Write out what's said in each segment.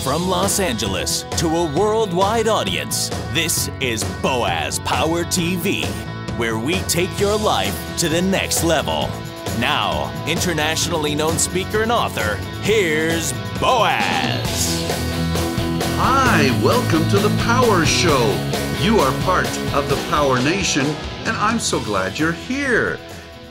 From Los Angeles to a worldwide audience, this is Boaz Power TV, where we take your life to the next level. Now, internationally known speaker and author, here's Boaz. Hi, welcome to the Power Show. You are part of the Power Nation, and I'm so glad you're here.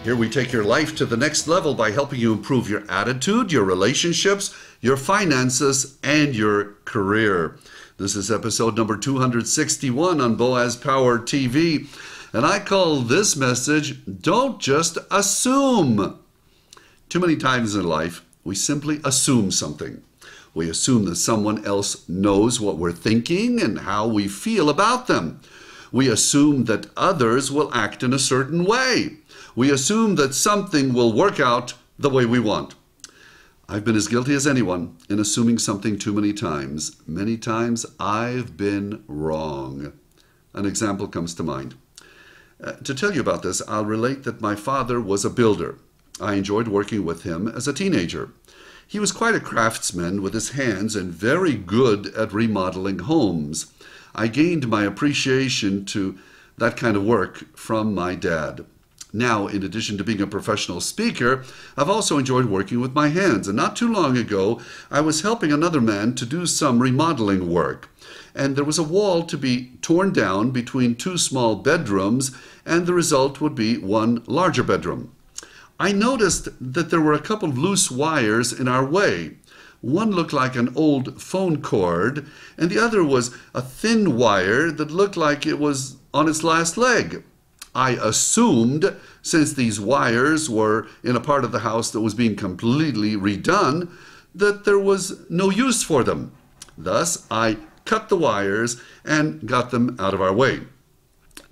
Here we take your life to the next level by helping you improve your attitude, your relationships, your finances, and your career. This is episode number 261 on Boaz Power TV, and I call this message, Don't Just Assume. Too many times in life, we simply assume something. We assume that someone else knows what we're thinking and how we feel about them. We assume that others will act in a certain way. We assume that something will work out the way we want. I've been as guilty as anyone in assuming something too many times. Many times I've been wrong. An example comes to mind. To tell you about this, I'll relate that my father was a builder. I enjoyed working with him as a teenager. He was quite a craftsman with his hands and very good at remodeling homes. I gained my appreciation to that kind of work from my dad. Now, in addition to being a professional speaker, I've also enjoyed working with my hands. And not too long ago, I was helping another man to do some remodeling work. And there was a wall to be torn down between two small bedrooms, and the result would be one larger bedroom. I noticed that there were a couple of loose wires in our way. One looked like an old phone cord, and the other was a thin wire that looked like it was on its last leg. I assumed, since these wires were in a part of the house that was being completely redone, that there was no use for them. Thus, I cut the wires and got them out of our way.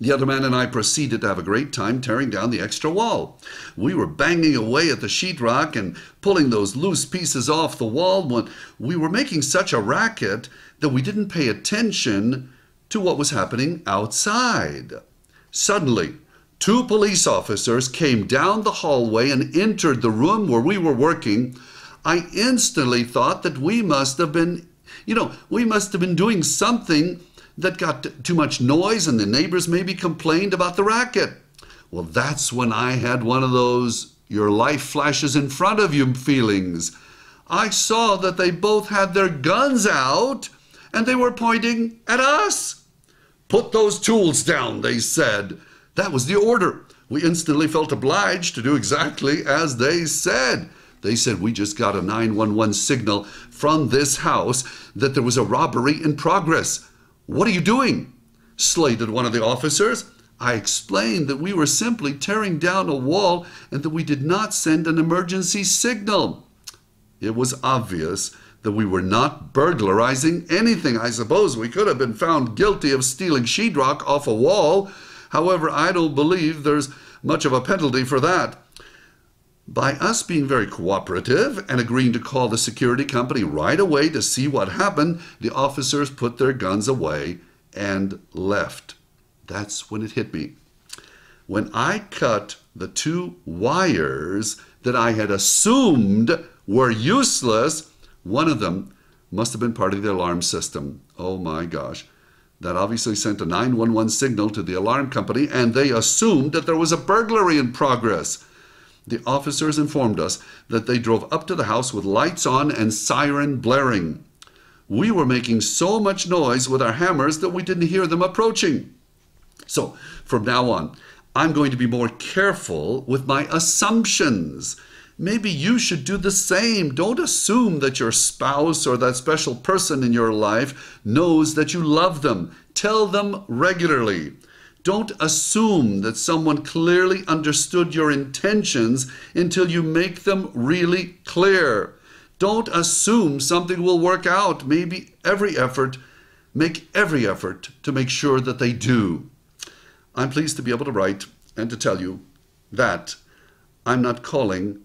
The other man and I proceeded to have a great time tearing down the extra wall. We were banging away at the sheetrock and pulling those loose pieces off the wall when we were making such a racket that we didn't pay attention to what was happening outside. Suddenly, two police officers came down the hallway and entered the room where we were working. I instantly thought that we must have been doing something that got too much noise and the neighbors maybe complained about the racket. Well, that's when I had one of those your life flashes in front of you feelings. I saw that they both had their guns out and they were pointing at us. Put those tools down, they said. That was the order. We instantly felt obliged to do exactly as they said. They said, we just got a 911 signal from this house that there was a robbery in progress. What are you doing? Slated one of the officers. I explained that we were simply tearing down a wall and that we did not send an emergency signal. It was obvious that we were not burglarizing anything. I suppose we could have been found guilty of stealing sheetrock off a wall. However, I don't believe there's much of a penalty for that. By us being very cooperative and agreeing to call the security company right away to see what happened, the officers put their guns away and left. That's when it hit me. When I cut the two wires that I had assumed were useless, one of them must have been part of the alarm system. Oh my gosh. That obviously sent a 911 signal to the alarm company, and they assumed that there was a burglary in progress. The officers informed us that they drove up to the house with lights on and siren blaring. We were making so much noise with our hammers that we didn't hear them approaching. So, from now on, I'm going to be more careful with my assumptions. Maybe you should do the same. Don't assume that your spouse or that special person in your life knows that you love them. Tell them regularly. Don't assume that someone clearly understood your intentions until you make them really clear. Don't assume something will work out. Make every effort to make sure that they do. I'm pleased to be able to write and to tell you that I'm not calling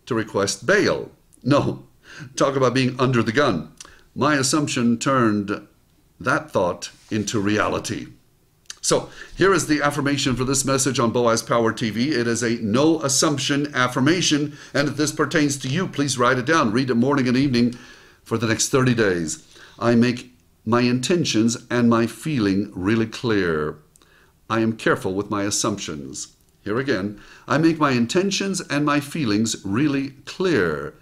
to request bail. No, talk about being under the gun. My assumption turned that thought into reality. So here is the affirmation for this message on Boaz Power TV. It is a no assumption affirmation, and if this pertains to you, please write it down. Read it morning and evening for the next 30 days. I make my intentions and my feeling really clear. I am careful with my assumptions. Here again, I make my intentions and my feelings really clear.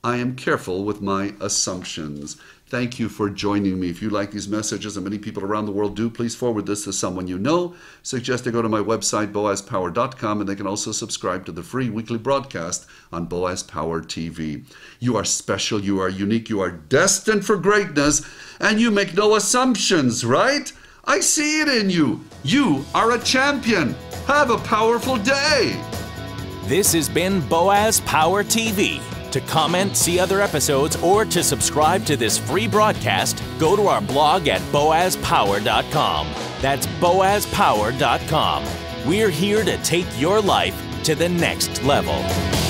I am careful with my assumptions. Thank you for joining me. If you like these messages, and many people around the world do, please forward this to someone you know. Suggest they go to my website, boazpower.com, and they can also subscribe to the free weekly broadcast on Boaz Power TV. You are special, you are unique, you are destined for greatness, and you make no assumptions, right? I see it in you. You are a champion. Have a powerful day. This has been Boaz Power TV. To comment, see other episodes, or to subscribe to this free broadcast, go to our blog at boazpower.com. That's boazpower.com. We're here to take your life to the next level.